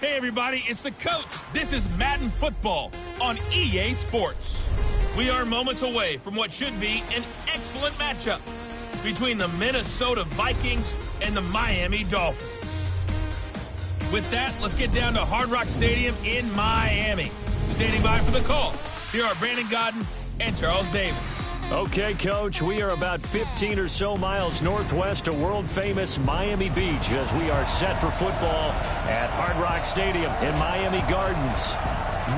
Hey everybody, it's the coach. This is Madden Football on EA Sports. We are moments away from what should be an excellent matchup between the Minnesota Vikings and the Miami Dolphins. With that, let's get down to Hard Rock Stadium in Miami. Standing by for the call, here are Brandon Godden and Charles Davis. Okay, Coach, we are about 15 or so miles northwest of world-famous Miami Beach as we are set for football at Hard Rock Stadium in Miami Gardens.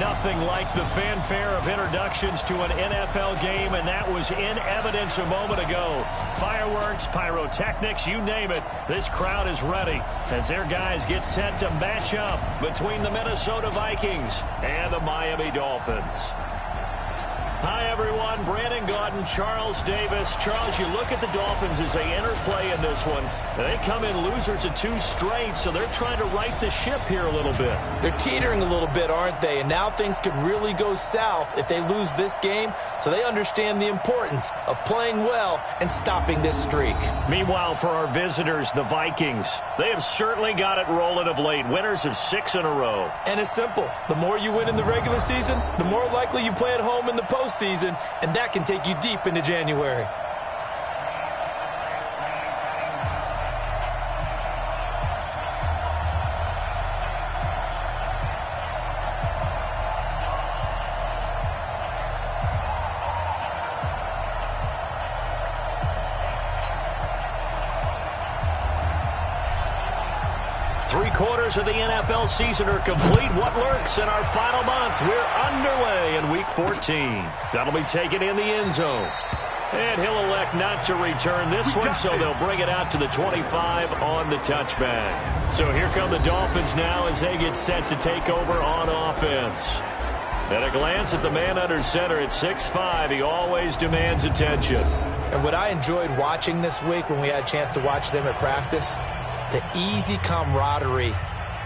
Nothing like the fanfare of introductions to an NFL game, and that was in evidence a moment ago. Fireworks, pyrotechnics, you name it. This crowd is ready as their guys get set to match up between the Minnesota Vikings and the Miami Dolphins. Hi, everyone. Brandon Godden, Charles Davis. Charles, you look at the Dolphins as they enter play in this one. They come in losers of 2 straight, so they're trying to right the ship here a little bit. They're teetering a little bit, aren't they? And now things could really go south if they lose this game, so they understand the importance of playing well and stopping this streak. Meanwhile, for our visitors, the Vikings, they have certainly got it rolling of late. Winners of 6 in a row. And it's simple. The more you win in the regular season, the more likely you play at home in the postseason, and that can take you deep into January. Three-quarters of the NFL season are complete. What lurks in our final month? We're underway in Week 14. That'll be taken in the end zone. And he'll elect not to return this one, so they'll bring it out to the 25 on the touchback. So here come the Dolphins now as they get set to take over on offense. At a glance at the man under center at 6'5", he always demands attention. And what I enjoyed watching this week when we had a chance to watch them at practice, the easy camaraderie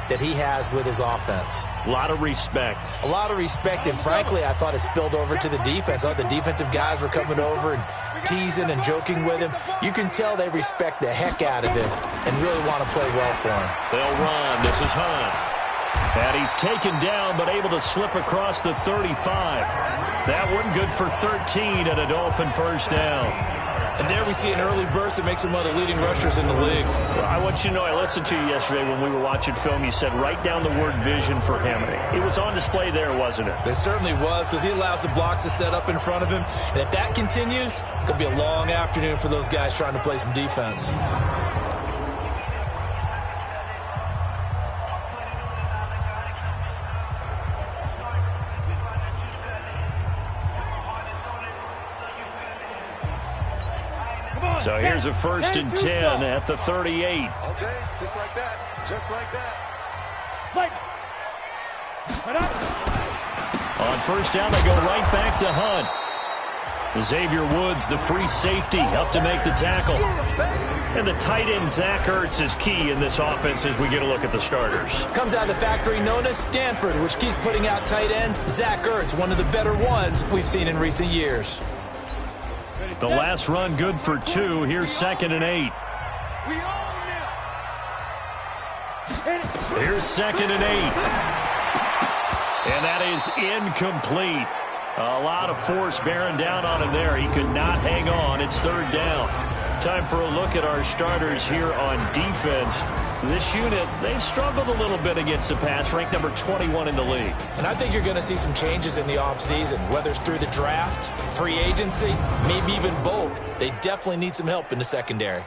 that he has with his offense. A lot of respect. A lot of respect, and frankly, I thought it spilled over to the defense. I thought the defensive guys were coming over and teasing and joking with him. You can tell they respect the heck out of him and really want to play well for him. They'll run. This is Hunt. And he's taken down but able to slip across the 35. That one good for 13 and a Dolphin first down. And there we see an early burst that makes him one of the leading rushers in the league. Well, I want you to know, I listened to you yesterday when we were watching film. You said write down the word vision for him. It was on display there, wasn't it? It certainly was, because he allows the blocks to set up in front of him. And if that continues, it could be a long afternoon for those guys trying to play some defense. So here's a 1st and 10 at the 38. Okay, just like that. Just like that. On first down, they go right back to Hunt. Xavier Woods, the free safety, up to make the tackle. And the tight end, Zach Ertz, is key in this offense as we get a look at the starters. Comes out of the factory known as Stanford, which keeps putting out tight ends. Zach Ertz, one of the better ones we've seen in recent years. The last run good for 2. Here's 2nd and 8. Here's 2nd and 8. And that is incomplete. A lot of force bearing down on him there. He could not hang on. It's 3rd down. Time for a look at our starters here on defense. This unit, they've struggled a little bit against the pass, ranked number 21 in the league. And I think you're going to see some changes in the offseason, whether it's through the draft, free agency, maybe even both. They definitely need some help in the secondary.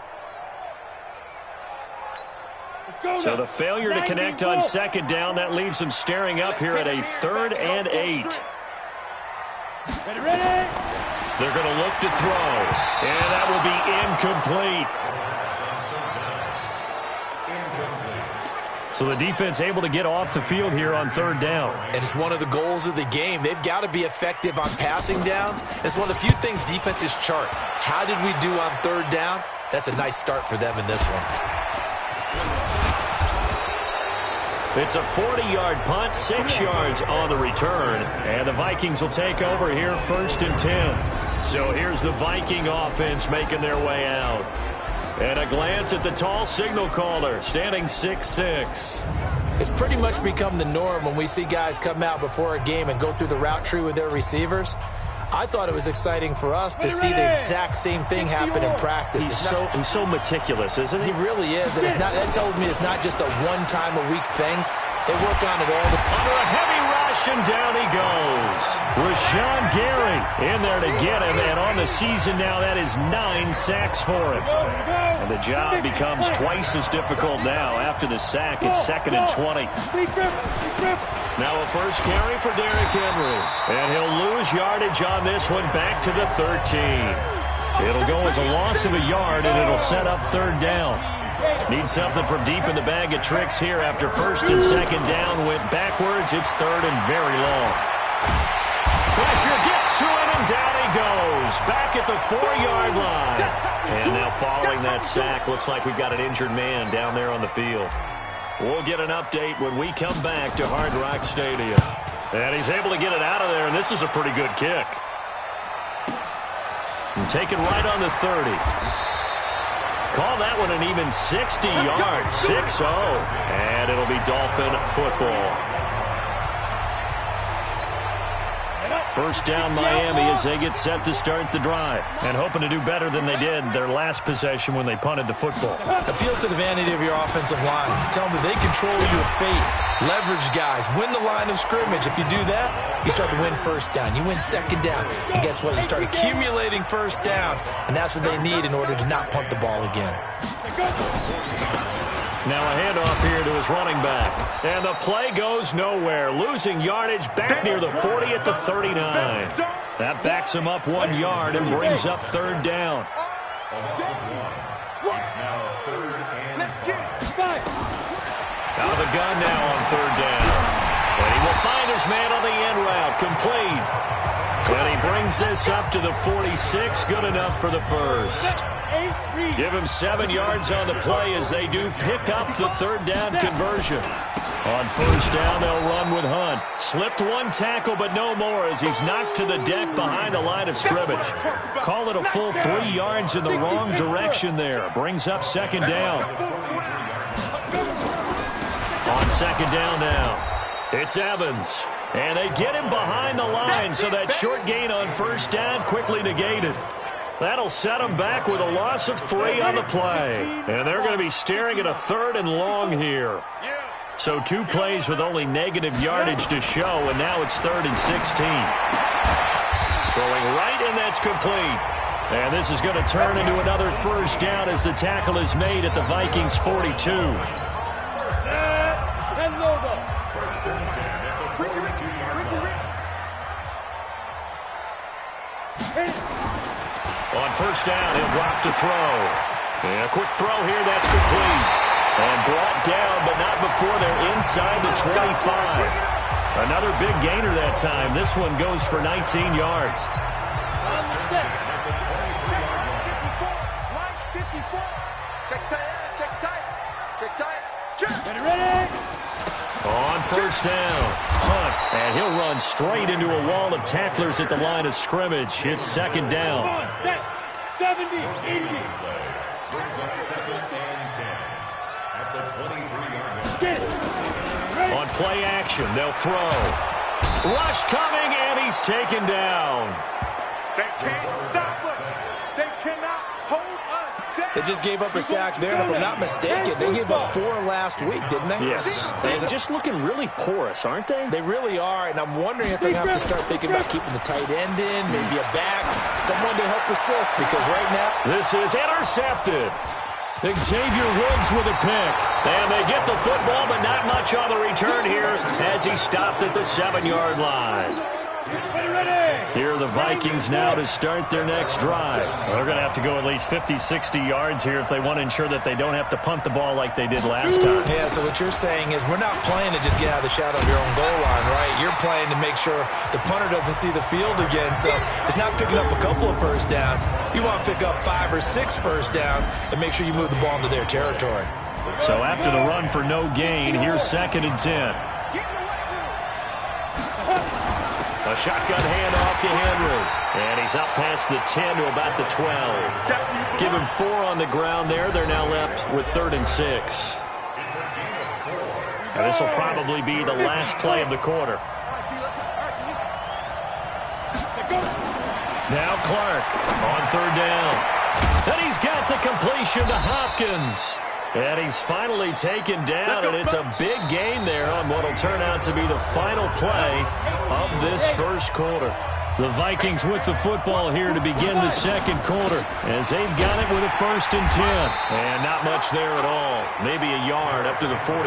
So the failure to connect on 2nd down, that leaves them staring up here at a 3rd and 8. Ready? They're going to look to throw, and that will be incomplete. So the defense able to get off the field here on 3rd down. And it's one of the goals of the game. They've got to be effective on passing downs. It's one of the few things defenses chart. How did we do on 3rd down? That's a nice start for them in this one. It's a 40-yard punt, 6 yards on the return. And the Vikings will take over here 1st and 10. So here's the Viking offense making their way out. And a glance at the tall signal caller, standing 6'6". It's pretty much become the norm when we see guys come out before a game and go through the route tree with their receivers. I thought it was exciting for us to see the exact same thing happen in practice. He's so meticulous, isn't he? He really is, and that tells me it's not just a one-time-a-week thing. They work on it all the time. Under a heavy rush, and down he goes. Rashawn Gary in there to get him, and on the season now, that is 9 sacks for him. And the job becomes twice as difficult now. After the sack, it's 2nd and 20. Now a first carry for Derrick Henry. And he'll lose yardage on this one, back to the 13. It'll go as a loss of a yard, and it'll set up 3rd down. Need something from deep in the bag of tricks here after 1st and 2nd down went backwards. It's 3rd and very long. Pressure gets to him, and down he goes. Back at the 4-yard line. And now following that sack, looks like we've got an injured man down there on the field. We'll get an update when we come back to Hard Rock Stadium. And he's able to get it out of there, and this is a pretty good kick. And take it right on the 30. Call that one an even 60 yards, 6-0. And it'll be Dolphin football. First down Miami as they get set to start the drive. And hoping to do better than they did their last possession when they punted the football. Appeal to the vanity of your offensive line. Tell them that they control your fate. Leverage guys. Win the line of scrimmage. If you do that, you start to win 1st down. You win 2nd down. And guess what? You start accumulating 1st downs. And that's what they need in order to not punt the ball again. Now a handoff here to his running back. And the play goes nowhere. Losing yardage back near the 40 at the 39. That backs him up 1 yard and brings up 3rd down. Out of the gun now on 3rd down. And he will find his man on the end route. Complete. And he brings this up to the 46. Good enough for the 1st. Give him 7 yards on the play as they do pick up the 3rd down conversion. On 1st down, they'll run with Hunt. Slipped 1 tackle, but no more as he's knocked to the deck behind the line of scrimmage. Call it a full 3 yards in the wrong direction there. Brings up 2nd down. On 2nd down now, it's Evans. And they get him behind the line, so that short gain on 1st down quickly negated. That'll set them back with a loss of 3 on the play. And they're going to be staring at a 3rd and long here. So 2 plays with only negative yardage to show, and now it's 3rd and 16. Throwing right, and that's complete. And this is going to turn into another 1st down as the tackle is made at the Vikings 42. On 1st down, he'll drop to throw. And a quick throw here, that's complete. And brought down, but not before they're inside the 25. Another big gainer that time. This one goes for 19 yards. On 1st down, Hunt, and he'll run straight into a wall of tacklers at the line of scrimmage. It's 2nd down. 70, 80. On play action, they'll throw. Rush coming, and he's taken down. They can't stop us. They cannot hold us down. They just gave up a sack there, and if I'm not mistaken, they gave up 4 last week, didn't they? Yes. They're just looking really porous, aren't they? They really are, and I'm wondering if they have to start thinking about keeping the tight end in, maybe a back, someone to help assist, because right now... This is intercepted. Xavier Woods with a pick. And they get the football, but not much on the return here as he stopped at the 7-yard line. Here are the Vikings now to start their next drive. Well, they're going to have to go at least 50, 60 yards here if they want to ensure that they don't have to punt the ball like they did last time. Yeah, so what you're saying is we're not playing to just get out of the shadow of your own goal line, right? You're playing to make sure the punter doesn't see the field again. So it's not picking up a couple of 1st downs. You want to pick up 5 or 6 1st downs and make sure you move the ball into their territory. So after the run for no gain, here's 2nd and 10. A shotgun handoff to Henry. And he's up past the 10 to about the 12. Give him 4 on the ground there. They're now left with 3rd and 6. And this will probably be the last play of the quarter. Now Clark on third down. And he's got the completion to Hopkins. And he's finally taken down, and it's a big gain there on what will turn out to be the final play of this first quarter. The Vikings with the football here to begin the second quarter as they've got it with a 1st and 10. And not much there at all. Maybe a yard up to the 43.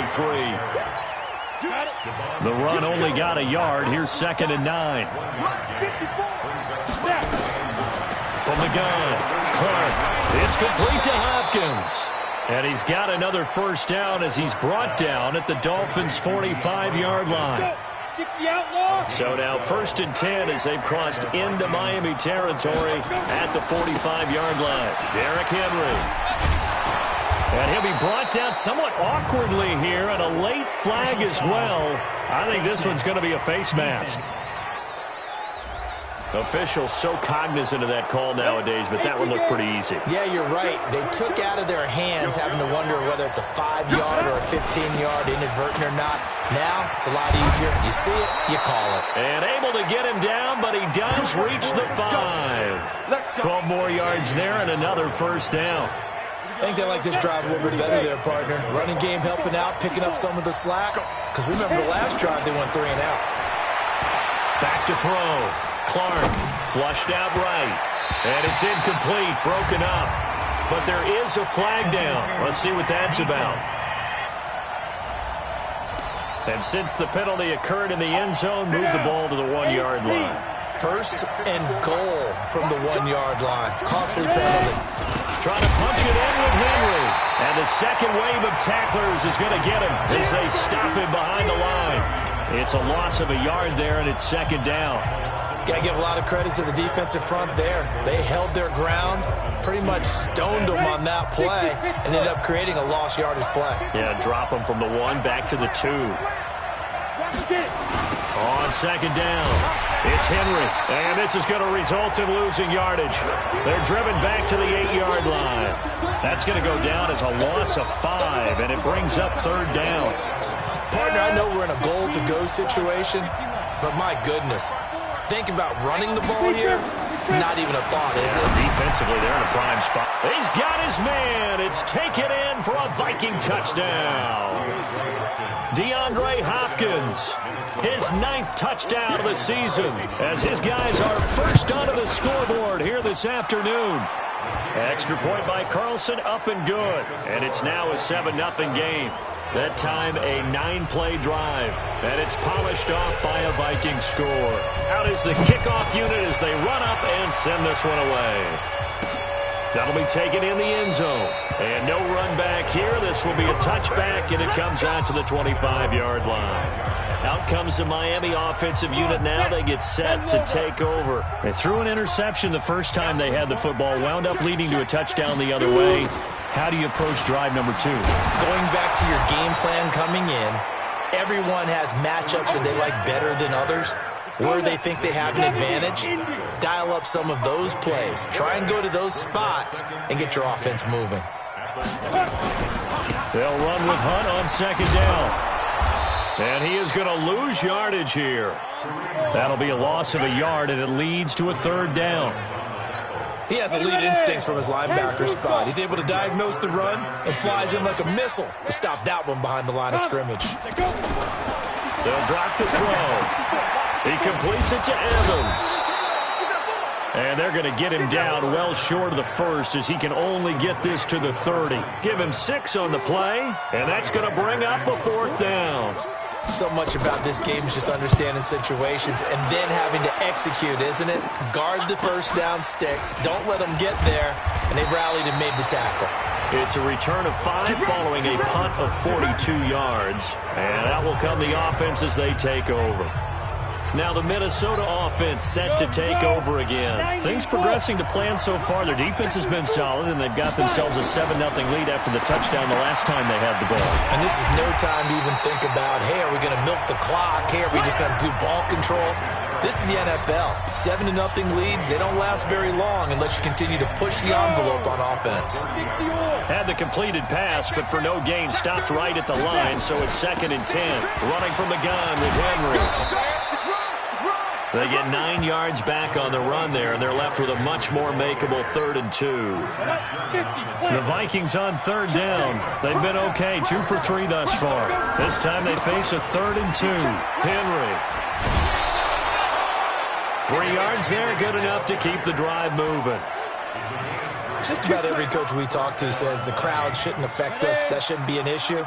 The run only got a yard. Here's 2nd and 9. From the gun, Clark. It's complete to Hopkins. And he's got another 1st down as he's brought down at the Dolphins' 45-yard line. So now 1st and 10 as they've crossed into Miami territory at the 45-yard line. Derrick Henry. And he'll be brought down somewhat awkwardly here, and a late flag as well. I think this one's going to be a face mask. Officials so cognizant of that call nowadays, but that one looked pretty easy. Yeah, you're right. They took out of their hands having to wonder whether it's a 5-yard or a 15-yard, inadvertent or not. Now, it's a lot easier. You see it, you call it. And able to get him down, but he does reach the 5. 12 more yards there and another 1st down. I think they like this drive a little bit better there, partner. Running game helping out, picking up some of the slack. Because remember the last drive, they went 3 and out. Back to throw. Clark flushed out right. And it's incomplete, broken up. But there is a flag down. Let's see what that's about. And since the penalty occurred in the end zone, move the ball to the 1-yard line. 1st and goal from the 1-yard line. Costly penalty. Trying to punch it in with Henry. And the second wave of tacklers is going to get him as they stop him behind the line. It's a loss of a yard there, and it's 2nd down. Got to give a lot of credit to the defensive front there. They held their ground, pretty much stoned them on that play, and ended up creating a lost yardage play. Yeah, drop them from the 1 back to the 2. On 2nd down, it's Henry, and this is going to result in losing yardage. They're driven back to the 8-yard line. That's going to go down as a loss of 5, and it brings up 3rd down. Partner, I know we're in a goal-to-go situation, but my goodness, think about running the ball here. Not even a thought, is it? Defensively, they're in a prime spot. He's got his man. It's taken in for a Viking touchdown. DeAndre Hopkins, his 9th touchdown of the season, as his guys are first onto the scoreboard here this afternoon. Extra point by Carlson, up and good. And it's now a 7-0 game. That time a 9-play drive, and it's polished off by a Viking score. Out is the kickoff unit as they run up and send this one away. That'll be taken in the end zone. And no run back here. This will be a touchback, and it comes out to the 25-yard line. Out comes the Miami offensive unit now. They get set to take over. They threw an interception the first time they had the football, wound up leading to a touchdown the other way. How do you approach drive number 2? Going back to your game plan coming in, everyone has matchups that they like better than others. Where they think they have an advantage, dial up some of those plays. Try and go to those spots and get your offense moving. They'll run with Hunt on 2nd down. And he is going to lose yardage here. That'll be a loss of a yard, and it leads to a 3rd down. He has elite instincts from his linebacker spot. He's able to diagnose the run and flies in like a missile to stop that one behind the line of scrimmage. They'll drop the throw. He completes it to Evans. And they're going to get him down well short of the 1st as he can only get this to the 30. Give him 6 on the play, and that's going to bring up a 4th down. So much about this game is just understanding situations and then having to execute, isn't it? Guard the 1st down sticks. Don't let them get there. And they rallied and made the tackle. It's a return of 5 following a punt of 42 yards. And that will come the offense as they take over. Now the Minnesota offense set to take over again. Things progressing to plan so far. Their defense has been solid, and they've got themselves a 7-0 lead after the touchdown the last time they had the ball. And this is no time to even think about, hey, are we going to milk the clock? Hey, are we just going to do ball control? This is the NFL. 7-0 leads, they don't last very long unless you continue to push the envelope on offense. Had the completed pass, but for no gain, stopped right at the line, so it's 2nd and 10. Running from the gun with Henry. They get 9 yards back on the run there, and they're left with a much more makeable 3rd and 2. The Vikings on 3rd down. They've been okay, 2 for 3 thus far. This time they face a 3rd and 2. Henry. 3 yards there, good enough to keep the drive moving. Just about every coach we talk to says the crowd shouldn't affect us. That shouldn't be an issue.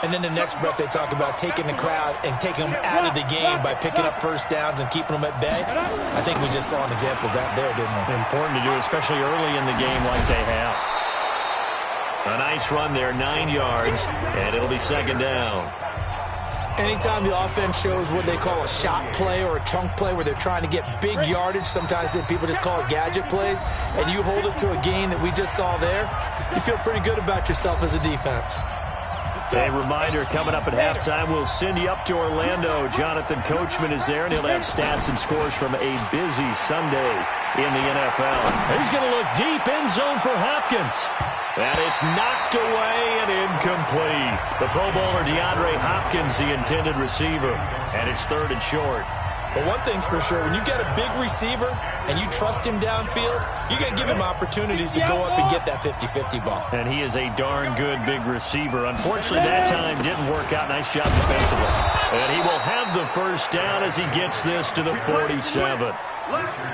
And then the next breath they talk about taking the crowd and taking them out of the game by picking up first downs and keeping them at bay. I think we just saw an example of that there, didn't we? Important to do, especially early in the game like they have. A nice run there, 9 yards, and it'll be 2nd down. Anytime the offense shows what they call a shot play or a chunk play where they're trying to get big yardage, sometimes people just call it gadget plays, and you hold it to a gain that we just saw there, you feel pretty good about yourself as a defense. A reminder, coming up at halftime, we'll send you up to Orlando. Jonathan Coachman is there, and he'll have stats and scores from a busy Sunday in the NFL. He's going to look deep, end zone for Hopkins. And it's knocked away and incomplete. The Pro Bowler DeAndre Hopkins, the intended receiver, and it's 3rd and short. But one thing's for sure, when you got a big receiver and you trust him downfield, you're going to give him opportunities to go up and get that 50-50 ball. And he is a darn good big receiver. Unfortunately, that time didn't work out. Nice job defensively. And he will have the first down as he gets this to the 47.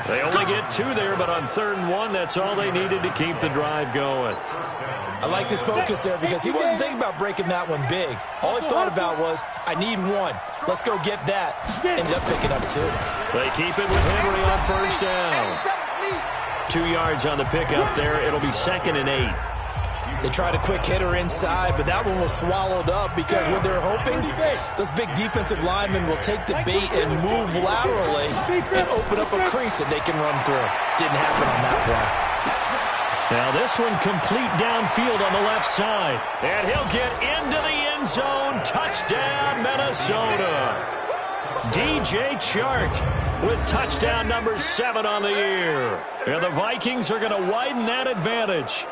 They only get 2 there, but on 3rd and 1, that's all they needed to keep the drive going. I liked his focus there because he wasn't thinking about breaking that one big. All he thought about was, I need 1. Let's go get that. Ended up picking up 2. They keep it with Henry on first down. 2 yards on the pickup there. It'll be 2nd and 8. They tried a quick hitter inside, but that one was swallowed up because what they're hoping, those big defensive linemen will take the bait and move laterally and open up a crease that they can run through. Didn't happen on that play. Now this one complete downfield on the left side. And he'll get into the end zone. Touchdown, Minnesota. DJ Chark with touchdown number 7 on the year. And the Vikings are going to widen that advantage.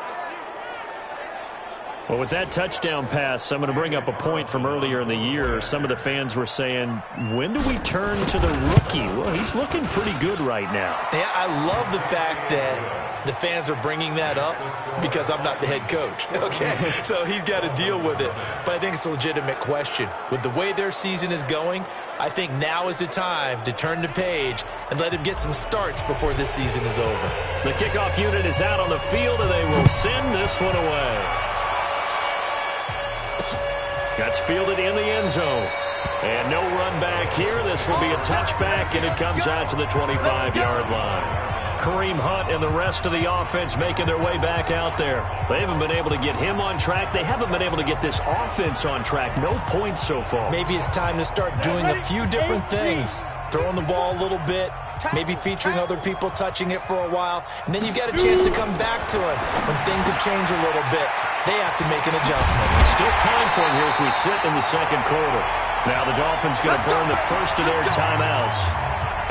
Well, with that touchdown pass, I'm going to bring up a point from earlier in the year. Some of the fans were saying, when do we turn to the rookie? Well, he's looking pretty good right now. Yeah, I love the fact that the fans are bringing that up because I'm not the head coach. Okay, so he's got to deal with it. But I think it's a legitimate question. With the way their season is going, I think now is the time to turn the page and let him get some starts before this season is over. The kickoff unit is out on the field, and they will send this one away. That's fielded in the end zone. And no run back here. This will be a touchback, and it comes out to the 25-yard line. Kareem Hunt and the rest of the offense making their way back out there. They haven't been able to get him on track. They haven't been able to get this offense on track. No points so far. Maybe it's time to start doing a few different things. Throwing the ball a little bit, maybe featuring other people touching it for a while, and then you get a chance to come back to him when things have changed a little bit. They have to make an adjustment. Still time for it here as we sit in the second quarter. Now the Dolphins going to burn the first of their timeouts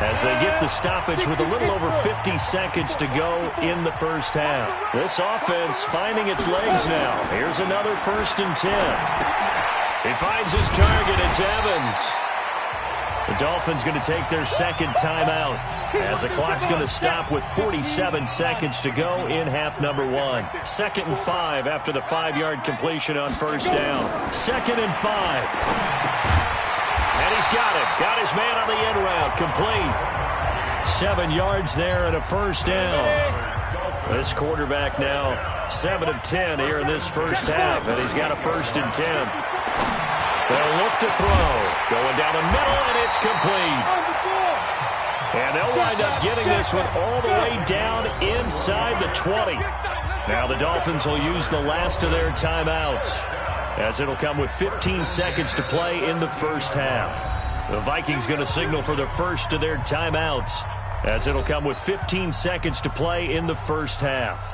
as they get the stoppage with a little over 50 seconds to go in the first half. This offense finding its legs now. Here's another 1st and 10. He finds his target. It's Evans. The Dolphins going to take their second timeout as the clock's going to stop with 47 seconds to go in half number 1. 2nd and 5 after the 5-yard completion on first down. 2nd and 5. And he's got it. Got his man on the end route. Complete. 7 yards there and a first down. This quarterback now 7 of 10 here in this first half, and he's got a 1st and 10. They'll look to throw. Going down the middle, and it's complete. And they'll wind up getting this one all the way down inside the 20. Now the Dolphins will use the last of their timeouts, as it'll come with 15 seconds to play in the first half. The Vikings going to signal for the first of their timeouts, as it'll come with 15 seconds to play in the first half.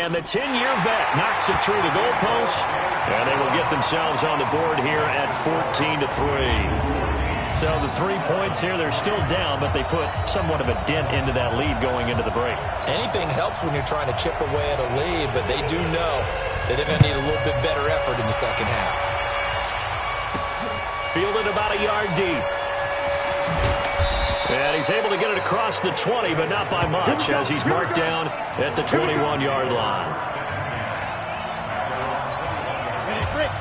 And the 10-year vet knocks it through the goalpost, and they will get themselves on the board here at 14-3. So the 3 points here, they're still down, but they put somewhat of a dent into that lead going into the break. Anything helps when you're trying to chip away at a lead, but they do know that they're going to need a little bit better effort in the second half. Fielded about a yard deep. And he's able to get it across the 20, but not by much, as he's marked down at the 21-yard line.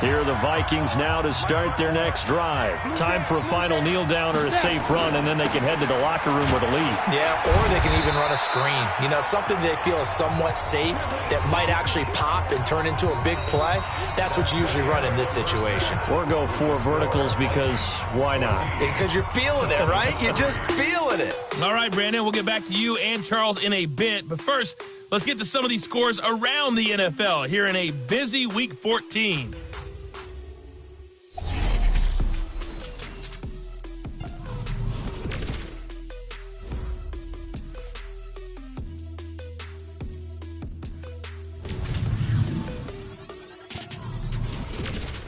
Here are the Vikings now to start their next drive. Time for a final kneel down or a safe run, and then they can head to the locker room with a lead. Yeah, or they can even run a screen. You know, something they feel is somewhat safe that might actually pop and turn into a big play. That's what you usually run in this situation. Or go 4 verticals, because why not? Because you're feeling it, right? You're just feeling it. All right, Brandon, we'll get back to you and Charles in a bit. But first, let's get to some of these scores around the NFL here in a busy Week 14.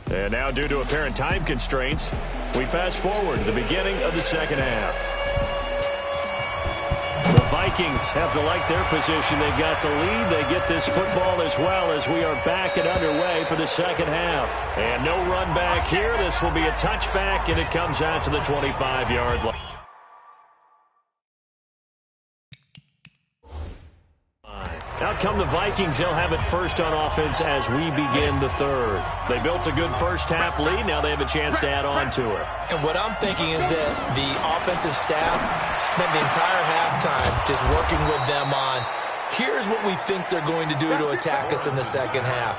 And now, due to apparent time constraints, we fast forward to the beginning of the second half. The Vikings have to like their position. They've got the lead. They get this football as well as we are back and underway for the second half. And no run back here. This will be a touchback, and it comes out to the 25-yard line. Out come the Vikings. They'll have it first on offense as we begin the third. They built a good first half lead. Now they have a chance to add on to it. And what I'm thinking is that the offensive staff spent the entire halftime just working with them on, here's what we think they're going to do to attack us in the second half.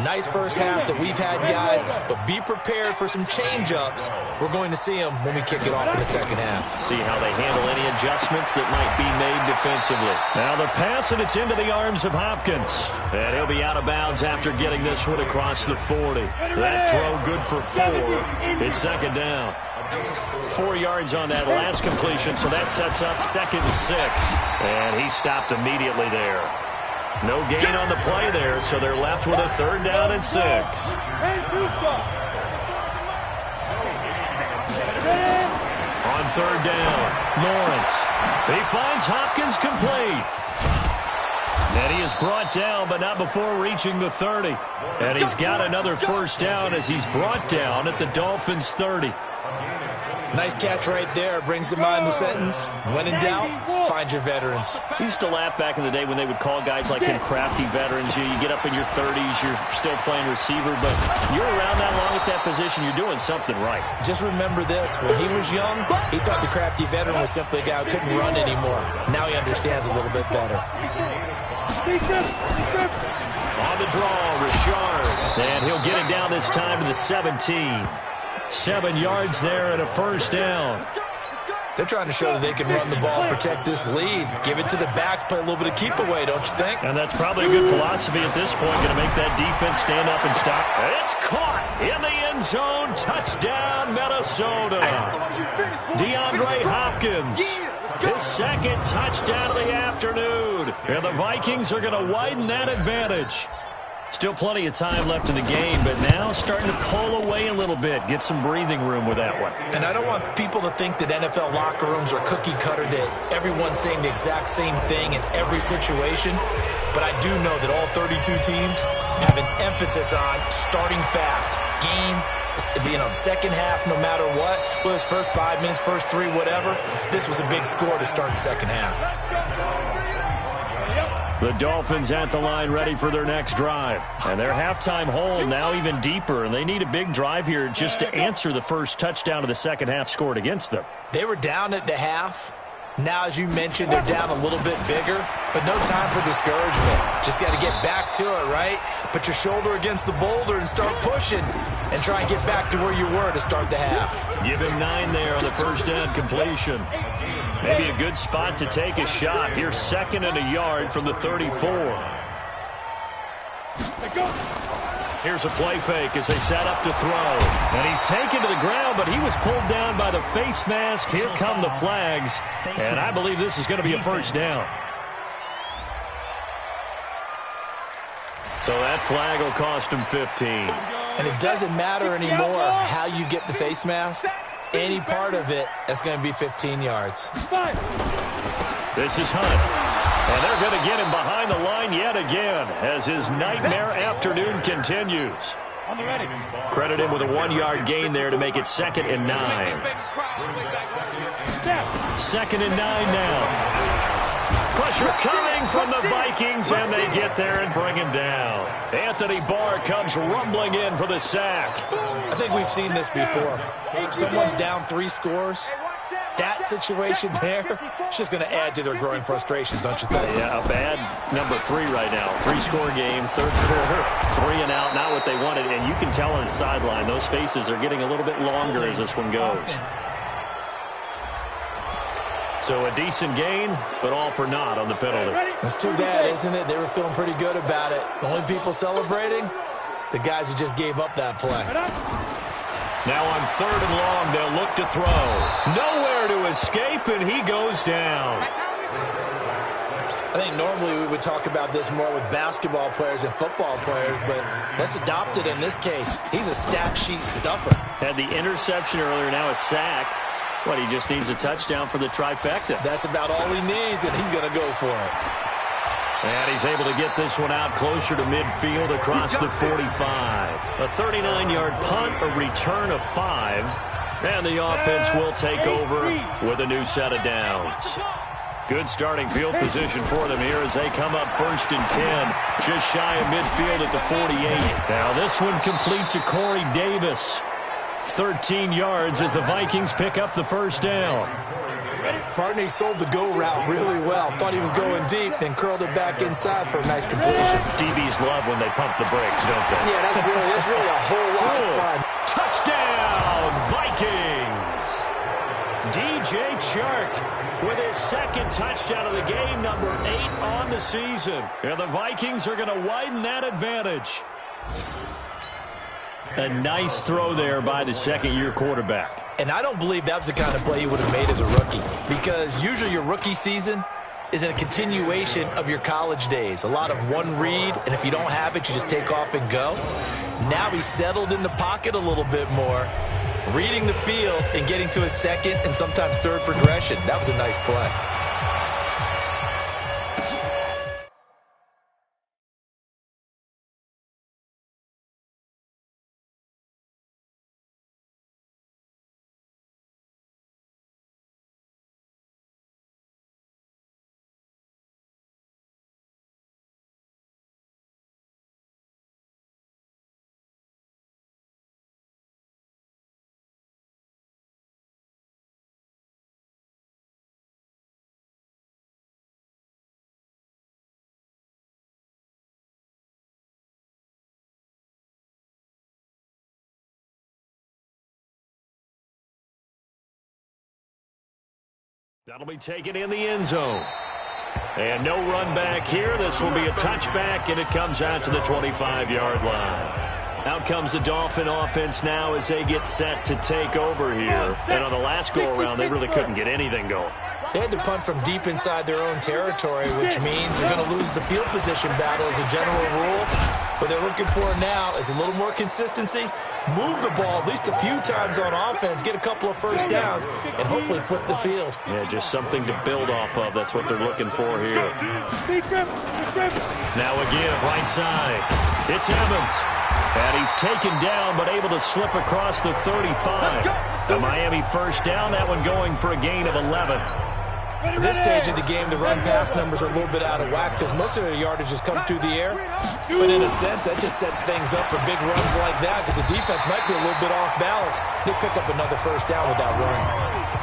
Nice first half that we've had, guys, but be prepared for some change-ups. We're going to see them when we kick it off in the second half. See how they handle any adjustments that might be made defensively. Now the pass, and it's into the arms of Hopkins. And he'll be out of bounds after getting this one across the 40. That throw good for 4. It's second down. 4 yards on that last completion, so that sets up 2nd and 6. And he stopped immediately there. No gain on the play there, so they're left with a 3rd down and 6. On 3rd down, Lawrence. He finds Hopkins complete. And he is brought down, but not before reaching the 30. And he's got another first down as he's brought down at the Dolphins' 30. Nice catch right there. Brings to mind the sentence, when in doubt, find your veterans. We used to laugh back in the day when they would call guys like him crafty veterans. You get up in your 30s, you're still playing receiver, but you're around that long at that position, you're doing something right. Just remember this. When he was young, he thought the crafty veteran was simply a guy who couldn't run anymore. Now he understands a little bit better. On the draw, Richard. And he'll get it down this time to the 17. 7 yards there and a first down. They're trying to show that they can run the ball, protect this lead, give it to the backs, play a little bit of keep away, don't you think? And that's probably a good philosophy at this point, going to make that defense stand up and stop. It's caught in the end zone. Touchdown, Minnesota. DeAndre Hopkins. His 2nd touchdown of the afternoon. And the Vikings are going to widen that advantage. Still plenty of time left in the game, but now starting to pull away a little bit, get some breathing room with that one. And I don't want people to think that NFL locker rooms are cookie cutter, that everyone's saying the exact same thing in every situation. But I do know that all 32 teams have an emphasis on starting fast. Game, the second half, no matter what. Well, his first 5 minutes, first 3, whatever. This was a big score to start the second half. The Dolphins at the line ready for their next drive. And their halftime hole now even deeper. And they need a big drive here just to answer the first touchdown of the second half scored against them. They were down at the half. Now, as you mentioned, they're down a little bit bigger, but no time for discouragement. Just got to get back to it, right? Put your shoulder against the boulder and start pushing and try and get back to where you were to start the half. Give him 9 there on the first down completion. Maybe a good spot to take a shot. Here, 2nd and a yard from the 34. Here's a play fake as they set up to throw. And he's taken to the ground, but he was pulled down by the face mask. Here come the flags. And I believe this is going to be a first down. So that flag will cost him 15. And it doesn't matter anymore how you get the face mask. Any part of it, that's going to be 15 yards. This is Hunt. And they're going to get him behind the line yet again as his nightmare afternoon continues. Credit him with a 1-yard gain there to make it 2nd and 9. 2nd and 9 now. Pressure coming from the Vikings, and they get there and bring him down. Anthony Barr comes rumbling in for the sack. I think we've seen this before. Someone's down 3 scores. That situation there, it's just going to add to their growing frustrations, don't you think? Yeah, a bad number 3 right now. 3-score game, 3rd quarter, 3 and out, not what they wanted. And you can tell on the sideline, those faces are getting a little bit longer as this one goes. So a decent gain, but all for naught on the penalty. It's too bad, isn't it? They were feeling pretty good about it. The only people celebrating, the guys who just gave up that play. Now on 3rd and long, they'll look to throw. Nowhere to escape, and he goes down. I think normally we would talk about this more with basketball players and football players, but let's adopt it in this case. He's a stat sheet stuffer. Had the interception earlier, now a sack. What, he just needs a touchdown for the trifecta. That's about all he needs, and he's going to go for it. And he's able to get this one out closer to midfield across the 45. A 39-yard punt, a return of 5. And the offense will take over with a new set of downs. Good starting field position for them here as they come up 1st and 10. Just shy of midfield at the 48. Now this one complete to Corey Davis. 13 yards as the Vikings pick up the 1st down. Barney sold the go route really well. Thought he was going deep, then curled it back inside for a nice completion. DBs love when they pump the brakes, don't they? Yeah, that's really a whole lot of fun. Touchdown, Vikings! DJ Chark with his 2nd touchdown of the game, number 8 on the season. And the Vikings are going to widen that advantage. A nice throw there by the 2nd-year quarterback. And I don't believe that was the kind of play you would have made as a rookie, because usually your rookie season is a continuation of your college days. A lot of one read, and if you don't have it, you just take off and go. Now he's settled in the pocket a little bit more, reading the field and getting to his 2nd and sometimes 3rd progression. That was a nice play. That'll be taken in the end zone. And no run back here. This will be a touchback, and it comes out to the 25-yard line. Out comes the Dolphin offense now as they get set to take over here. And on the last go-around, they really couldn't get anything going. They had to punt from deep inside their own territory, which means they're going to lose the field position battle as a general rule. What they're looking for now is a little more consistency, move the ball at least a few times on offense, get a couple of 1st downs, and hopefully flip the field. Yeah, just something to build off of. That's what they're looking for here. Now again, right side. It's Evans. And he's taken down, but able to slip across the 35. The Miami 1st down, that one going for a gain of 11. At this stage of the game, the run-pass numbers are a little bit out of whack because most of their yardage has come through the air. But in a sense, that just sets things up for big runs like that because the defense might be a little bit off balance. They pick up another 1st down with that run.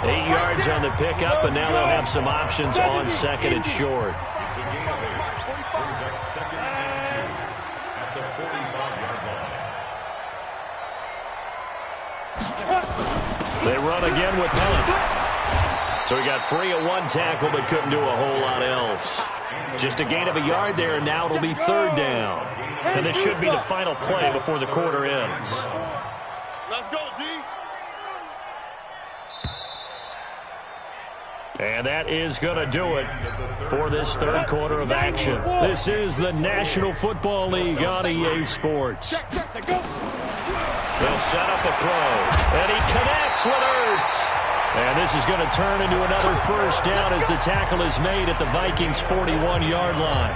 8 yards on the pickup, and now they'll have some options on 2nd and short. They run again with Hunt. So he got free of 1 tackle, but couldn't do a whole lot else. Just a gain of a yard there, and now it'll be 3rd down. And this should be the final play before the quarter ends. Let's go, D. And that is going to do it for this third quarter of action. This is the National Football League on EA Sports. They'll set up a throw, and he connects with Ertz. And this is going to turn into another first down as the tackle is made at the Vikings' 41-yard line.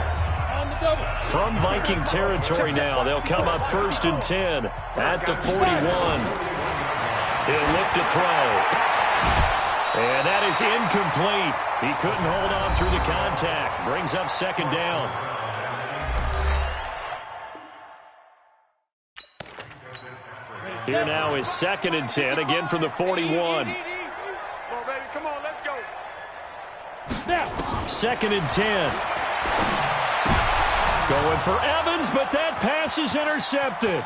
From Viking territory now, they'll come up 1st and 10 at the 41. He'll look to throw. And that is incomplete. He couldn't hold on through the contact. Brings up 2nd down. Here now is 2nd and 10, again from the 41. Come on, baby. Come on, let's go. 2nd and 10. Going for Evans, but that pass is intercepted.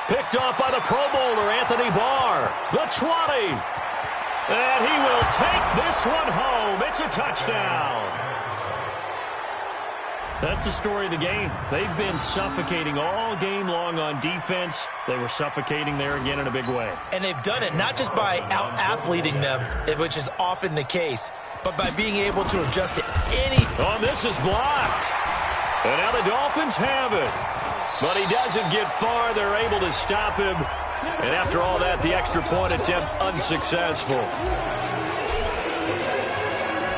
Picked off by the Pro Bowler, Anthony Barr. The 20. And he will take this one home. It's a touchdown. That's the story of the game. They've been suffocating all game long on defense. They were suffocating there again in a big way. And they've done it not just by out-athleting them, which is often the case, but by being able to adjust to any... Oh, this is blocked. And now the Dolphins have it. But he doesn't get far. They're able to stop him. And after all that, the extra point attempt unsuccessful.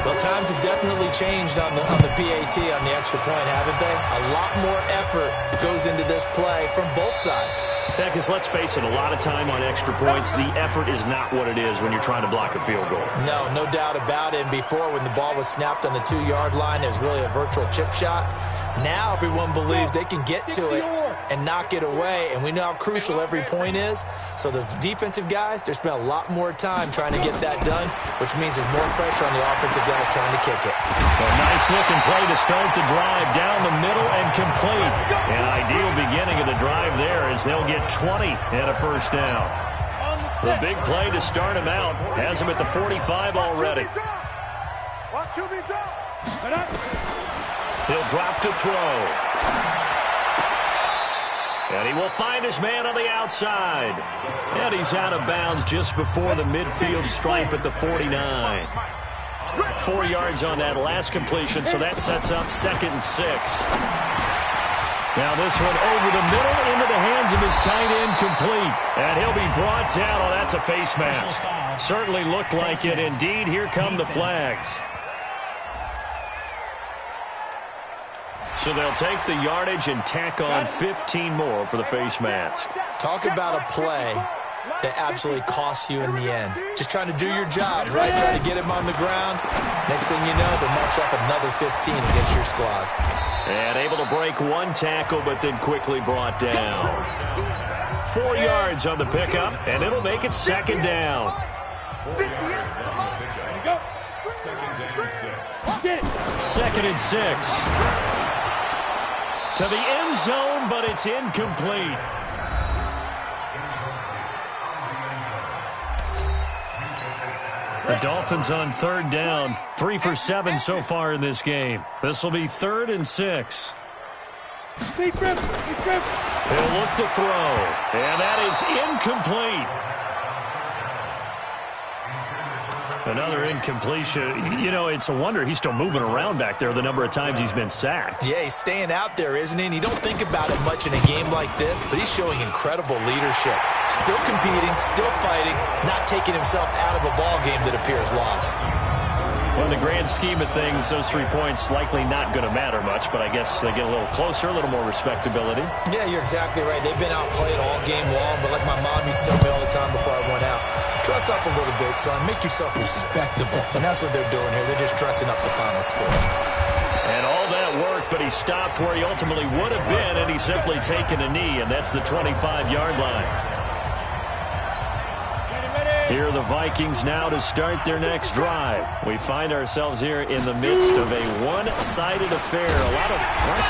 Well, times have definitely changed on the PAT, on the extra point, haven't they? A lot more effort goes into this play from both sides. Yeah, because let's face it, a lot of time on extra points, the effort is not what it is when you're trying to block a field goal. No doubt about it. And before, when the ball was snapped on the 2-yard line, it was really a virtual chip shot. Now everyone believes they can get to it and knock it away, and we know how crucial every point is. So the defensive guys, they spent a lot more time trying to get that done, which means there's more pressure on the offensive guys trying to kick it. A nice-looking play to start the drive down the middle and complete. An ideal beginning of the drive there as they'll get 20 and a first down. The big play to start him out has him at the 45 already. He'll drop to throw. And he will find his man on the outside. And he's out of bounds just before the midfield stripe at the 49. 4 yards on that last completion, so that sets up 2nd and 6. Now this one over the middle into the hands of his tight end, complete. And he'll be brought down. Oh, that's a face mask. Certainly looked like it. Indeed, here come the flags. So they'll take the yardage and tack on 15 more for the face mask. Talk about a play that absolutely costs you in the end. Just trying to do your job, right? Trying to get him on the ground. Next thing you know, they'll match up another 15 against your squad. And able to break one tackle, but then quickly brought down. 4 yards on the pickup, and it'll make it 2nd down. 2nd and 6. To the end zone, but it's incomplete. The Dolphins on 3rd down. 3 for 7 so far in this game. This will be 3rd and 6. He'll look to throw, and that is incomplete. Another incompletion. You know, it's a wonder he's still moving around back there the number of times he's been sacked. Yeah, he's staying out there, isn't he? And you don't think about it much in a game like this, but he's showing incredible leadership. Still competing, still fighting, not taking himself out of a ball game that appears lost. Well, in the grand scheme of things, those 3 points likely not going to matter much, but I guess they get a little closer, a little more respectability. Yeah, you're exactly right. They've been outplayed all game long, but like my mom used to tell me all the time before I went out, dress up a little bit, son. Make yourself respectable. And that's what they're doing here. They're just dressing up the final score. And all that work, but he stopped where he ultimately would have been, and he's simply taken a knee, and that's the 25-yard line. Here are the Vikings now to start their next drive. We find ourselves here in the midst of a one-sided affair. A lot of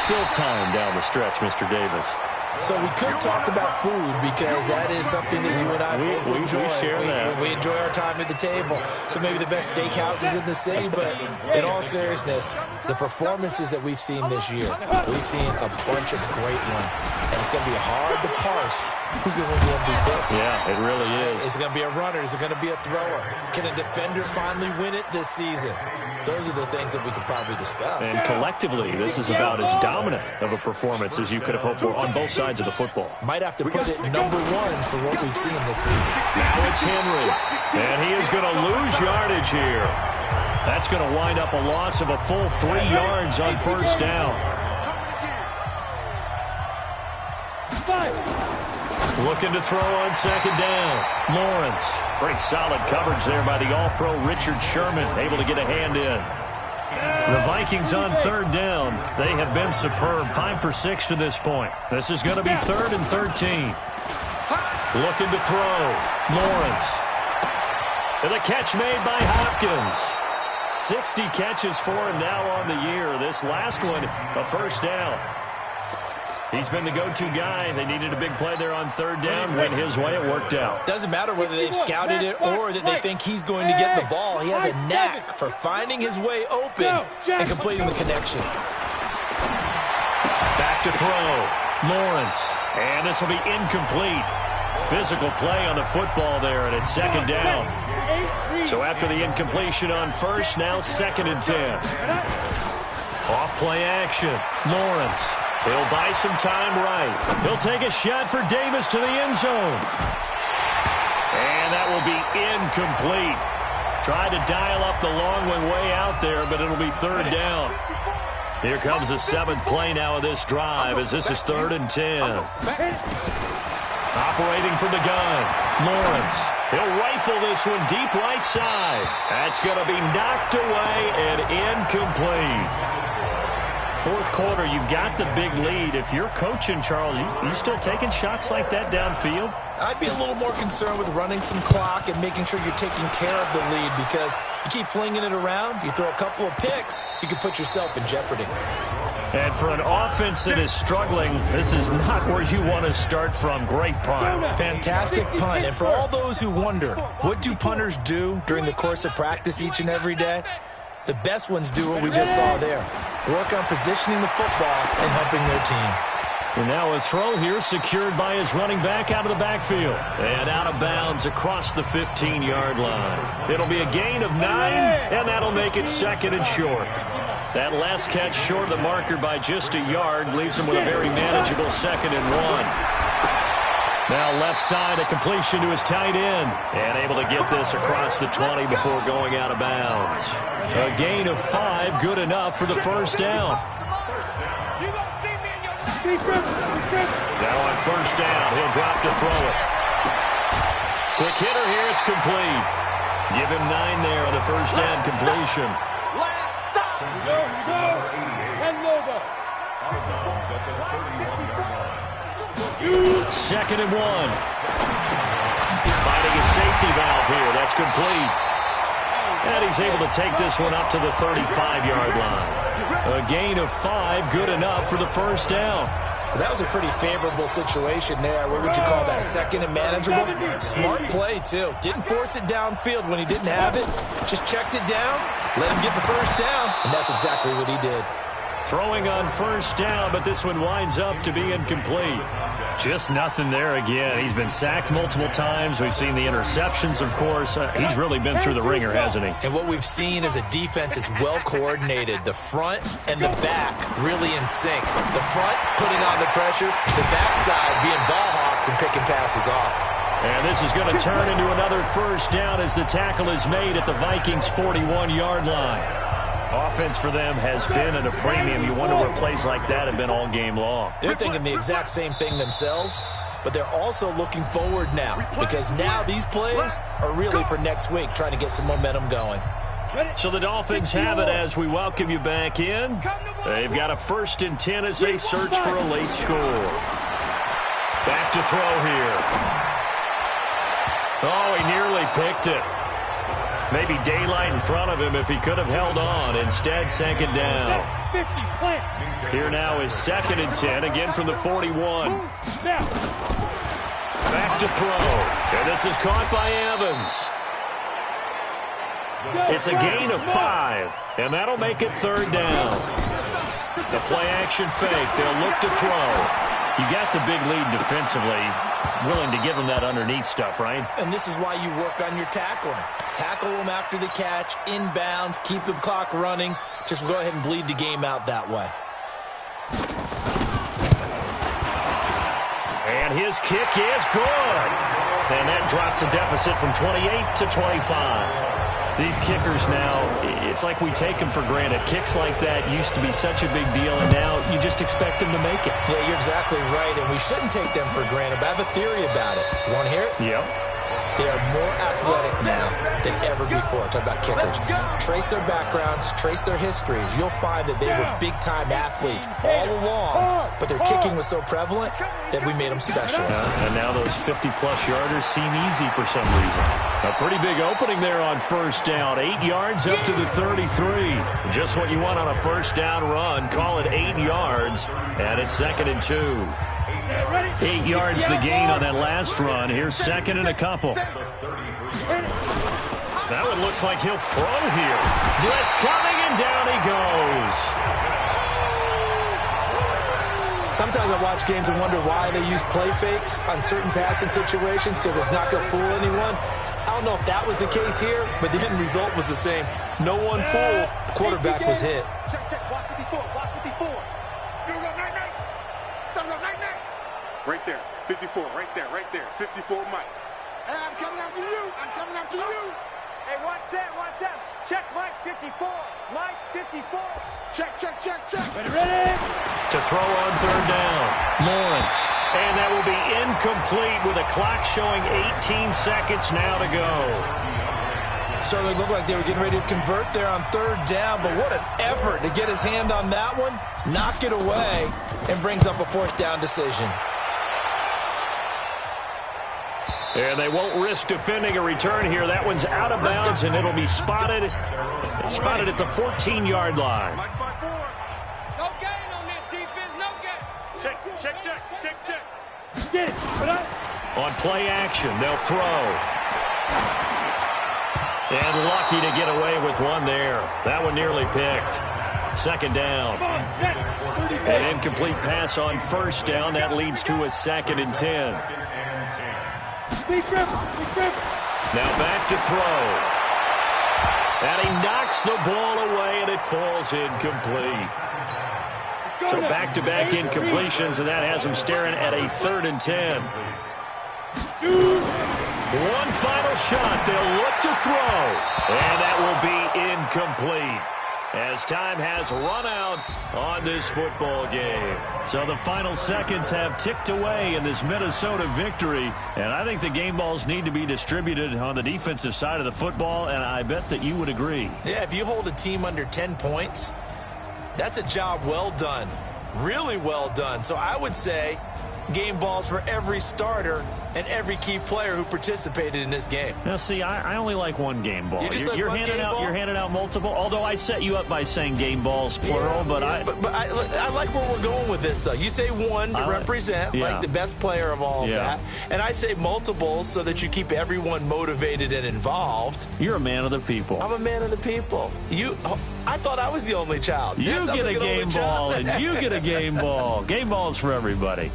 fill time down the stretch, Mr. Davis. So we could talk about food because that is something that you and I both enjoy. We share that. We enjoy our time at the table. So maybe the best steakhouses in the city, but in all seriousness, the performances that we've seen this year, we've seen a bunch of great ones. And it's going to be hard to parse who's going to win the MVP. Yeah, it really is. Is it going to be a runner? Is it going to be a thrower? Can a defender finally win it this season? Those are the things that we could probably discuss. And collectively, this is about as dominant of a performance as you could have hoped for on both sides of the football. Might have to put it #1 for what we've seen this season. Now it's Henry, and he is going to lose yardage here. That's going to wind up a loss of a full 3 yards on first down. Looking to throw on second down. Lawrence. Great solid coverage there by the All-Pro Richard Sherman. Able to get a hand in. The Vikings on third down. They have been superb. 5 for 6 to this point. This is going to be 3rd and 13. Looking to throw. Lawrence. And a catch made by Hopkins. 60 catches for him now on the year. This last one, a first down. He's been the go-to guy. They needed a big play there on third down. Went his way. It worked out. Doesn't matter whether they've scouted it or that they think he's going to get the ball. He has a knack for finding his way open and completing the connection. Back to throw. Lawrence. And this will be incomplete. Physical play on the football there, and it's second down. So after the incompletion on first, now 2nd and 10. Off play action. Lawrence. He'll buy some time right. He'll take a shot for Davis to the end zone. And that will be incomplete. Tried to dial up the long one way out there, but it'll be 3rd down. Here comes the 7th play now of this drive as this is 3rd and 10. Operating from the gun. Lawrence. He'll rifle this one deep right side. That's going to be knocked away and incomplete. 4th quarter, you've got the big lead. If you're coaching, Charles, you still taking shots like that downfield? I'd be a little more concerned with running some clock and making sure you're taking care of the lead because you keep flinging it around, you throw a couple of picks, you can put yourself in jeopardy. And for an offense that is struggling, this is not where you want to start from. Great punt. Fantastic punt. And for all those who wonder, what do punters do during the course of practice each and every day? The best ones do what we just saw there. Work on positioning the football and helping their team. And now a throw here secured by his running back out of the backfield. And out of bounds across the 15-yard line. It'll be a gain of 9, and that'll make it 2nd and short. That last catch short of the marker by just a yard leaves him with a very manageable 2nd and 1. Now left side, a completion to his tight end. And able to get this across the 20 before going out of bounds. A gain of 5, good enough for the first down. Now on first down, he'll drop to throw it. Quick hitter here, it's complete. Give him 9 there on the first down completion. Second and 1. Finding a safety valve here. That's complete. And he's able to take this one up to the 35-yard line. A gain of 5, good enough for the first down. Well, that was a pretty favorable situation there. What would you call that? 2nd and manageable? Smart play, too. Didn't force it downfield when he didn't have it. Just checked it down, let him get the first down, and that's exactly what he did. Throwing on first down, but this one winds up to be incomplete. Just nothing there again. He's been sacked multiple times. We've seen the interceptions, of course. He's really been through the ringer, hasn't he? And what we've seen is a defense that's well coordinated. The front and the back really in sync. The front putting on the pressure, the backside being ball hawks and picking passes off. And this is going to turn into another first down as the tackle is made at the Vikings' 41-yard line. Offense for them has been at a premium. You wonder what plays like that have been all game long. They're thinking the exact same thing themselves, but they're also looking forward now because now these plays are really for next week, trying to get some momentum going. So the Dolphins have it as we welcome you back in. They've got a 1st and 10 as they search for a late score. Back to throw here. Oh, he nearly picked it. Maybe daylight in front of him if he could have held on. Instead, 2nd down. Here now is 2nd and 10, again from the 41. Back to throw, and this is caught by Evans. It's a gain of 5, and that'll make it 3rd down. The play-action fake, they'll look to throw. You got the big lead defensively, willing to give them that underneath stuff, right? And this is why you work on your tackling. Tackle them after the catch, inbounds, keep the clock running. Just go ahead and bleed the game out that way. And his kick is good. And that drops a deficit from 28 to 25. These kickers now, it's like we take them for granted. Kicks like that used to be such a big deal, and now you just expect them to make it. Yeah, you're exactly right, and we shouldn't take them for granted, but I have a theory about it. You want to hear it? Yep. They are more athletic now than ever before. Talk about kickers. Trace their backgrounds, trace their histories. You'll find that they were big-time athletes all along, but their kicking was so prevalent that we made them specialists. And now those 50-plus yarders seem easy for some reason. A pretty big opening there on 1st down. 8 yards up to the 33. Just what you want on a 1st down run. Call it 8 yards, and it's 2nd and 2. 8 yards the gain on that last run. Here's 2nd and a couple. That one looks like he'll throw here. Blitz coming, and down he goes. Sometimes I watch games and wonder why they use play fakes on certain passing situations, because it's not going to fool anyone. I don't know if that was the case here, but the end result was the same. No one fooled. The quarterback was hit. Check, block 54, block 54. You go, night. Right there, 54, right there, 54, Mike. Hey, I'm coming after you. Hey, watch that. Check, Mike, 54. Mike, 54. Check. Ready? To throw on 3rd down. Lawrence. And that will be incomplete with a clock showing 18 seconds now to go. So it looked like they were getting ready to convert there on 3rd down, but what an effort to get his hand on that one, knock it away, and brings up a 4th down decision. And they won't risk defending a return here. That one's out of bounds, and it'll be spotted. It's spotted at the 14-yard line. No gain on this defense, no gain. Check. Get it. On play action, they'll throw. And lucky to get away with one there. That one nearly picked. 2nd down. An incomplete pass on 1st down. That leads to a 2nd and 10. Now back to throw. And he knocks the ball away, and it falls incomplete. So back-to-back incompletions, and that has him staring at a 3rd and 10. One final shot. They'll look to throw, and that will be incomplete, as time has run out on this football game. So the final seconds have ticked away in this Minnesota victory, and I think the game balls need to be distributed on the defensive side of the football, and I bet that you would agree. Yeah, if you hold a team under 10 points, that's a job well done, really well done. So I would say game balls for every starter and every key player who participated in this game. Now, see, I only like one game ball. You're handing out multiple. Although I set you up by saying game balls plural, but I like where we're going with this. You say one to represent like the best player of all of that, and I say multiples so that you keep everyone motivated and involved. You're a man of the people. I'm a man of the people. I thought I was the only child. You get a game ball, and you get a game ball. Game balls for everybody.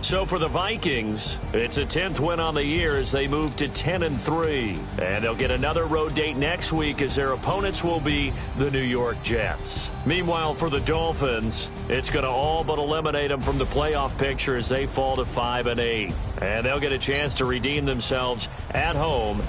So for the Vikings, it's a 10th win on the year as they move to 10-3. And they'll get another road date next week as their opponents will be the New York Jets. Meanwhile, for the Dolphins, it's going to all but eliminate them from the playoff picture as they fall to 5-8. And they'll get a chance to redeem themselves at home